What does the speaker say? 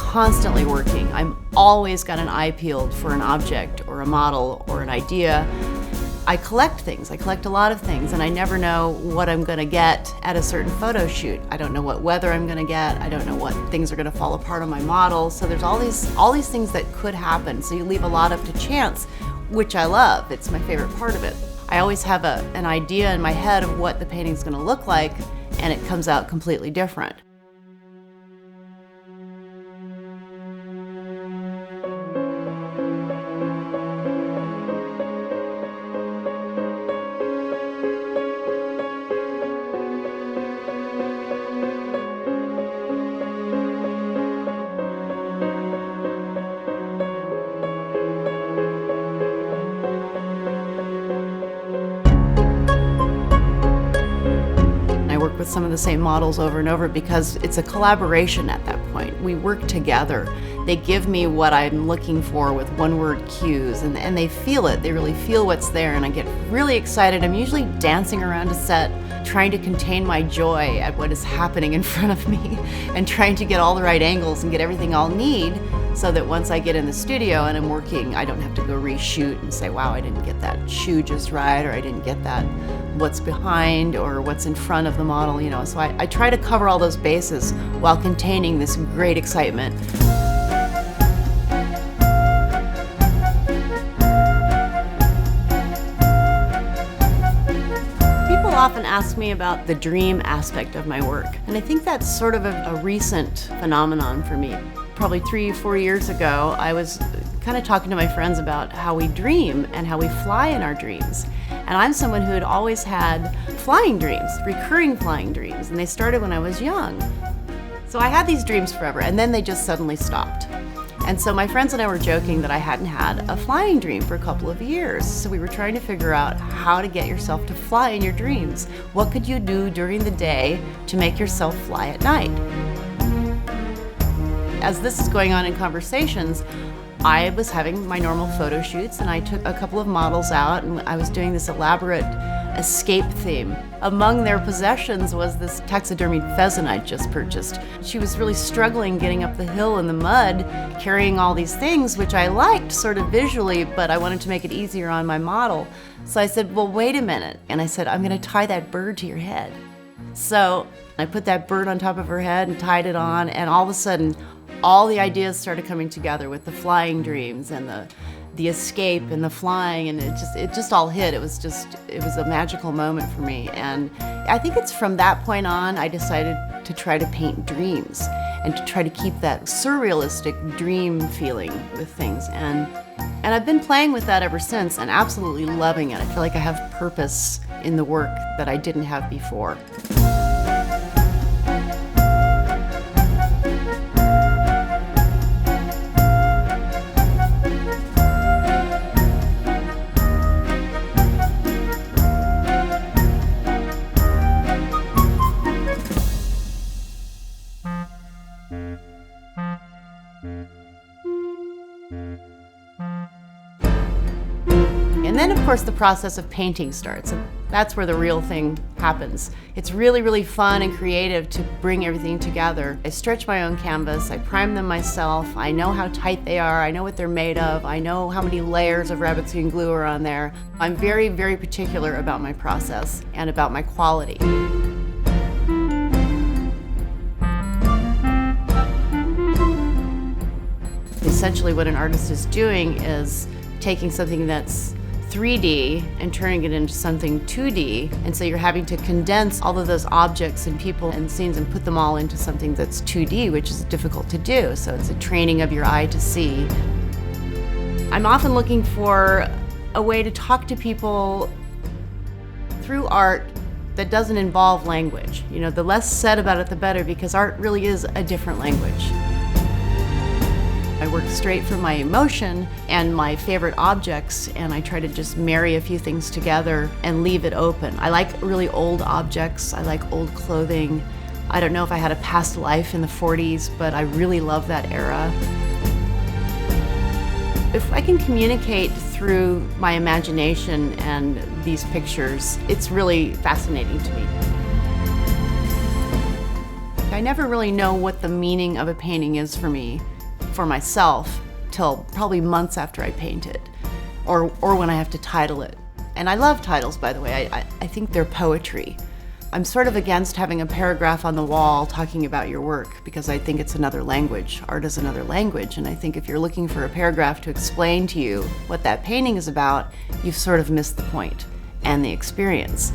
constantly working. I'm always got an eye peeled for an object or a model or an idea. I collect things. I collect a lot of things, and I never know what I'm going to get at a certain photo shoot. I don't know what weather I'm going to get. I don't know what things are going to fall apart on my model. So there's all these things that could happen. So you leave a lot up to chance, which I love. It's my favorite part of it. I always have an idea in my head of what the painting's going to look like, and it comes out completely different. With some of the same models over and over because it's a collaboration at that point. We work together. They give me what I'm looking for with one-word cues, and they feel it. They really feel what's there, and I get really excited. I'm usually dancing around a set, trying to contain my joy at what is happening in front of me and trying to get all the right angles and get everything I'll need so that once I get in the studio and I'm working, I don't have to go reshoot and say, wow, I didn't get that shoe just right, or I didn't get that what's behind or what's in front of the model, you know. So I try to cover all those bases while containing this great excitement. People often ask me about the dream aspect of my work, and I think that's sort of a recent phenomenon for me. Probably 3 or 4 years ago, I was kind of talking to my friends about how we dream and how we fly in our dreams. And I'm someone who had always had flying dreams, recurring flying dreams, and they started when I was young. So I had these dreams forever, and then they just suddenly stopped. And so my friends and I were joking that I hadn't had a flying dream for a couple of years. So we were trying to figure out how to get yourself to fly in your dreams. What could you do during the day to make yourself fly at night? As this is going on in conversations, I was having my normal photo shoots, and I took a couple of models out, and I was doing this elaborate escape theme. Among their possessions was this taxidermied pheasant I'd just purchased. She was really struggling getting up the hill in the mud, carrying all these things, which I liked sort of visually, but I wanted to make it easier on my model. So I said, well, wait a minute. And I said, I'm going to tie that bird to your head. So I put that bird on top of her head and tied it on, and all of a sudden, all the ideas started coming together with the flying dreams and the escape and the flying, and it just all hit. It was a magical moment for me. And I think it's from that point on I decided to try to paint dreams and to try to keep that surrealistic dream feeling with things. And I've been playing with that ever since and absolutely loving it. I feel like I have purpose in the work that I didn't have before. And then, of course, the process of painting starts. And that's where the real thing happens. It's really, really fun and creative to bring everything together. I stretch my own canvas, I prime them myself, I know how tight they are, I know what they're made of, I know how many layers of rabbit skin glue are on there. I'm very, very particular about my process and about my quality. Essentially what an artist is doing is taking something that's 3D and turning it into something 2D, and so you're having to condense all of those objects and people and scenes and put them all into something that's 2D, which is difficult to do, so it's a training of your eye to see. I'm often looking for a way to talk to people through art that doesn't involve language. You know, the less said about it, the better, because art really is a different language. I work straight from my emotion and my favorite objects, and I try to just marry a few things together and leave it open. I like really old objects. I like old clothing. I don't know if I had a past life in the 40s, but I really love that era. If I can communicate through my imagination and these pictures, it's really fascinating to me. I never really know what the meaning of a painting is for me. for myself till probably months after I paint it, or when I have to title it. And I love titles, by the way. I think they're poetry. I'm sort of against having a paragraph on the wall talking about your work because I think it's another language. Art is another language, and I think if you're looking for a paragraph to explain to you what that painting is about, you've sort of missed the point and the experience.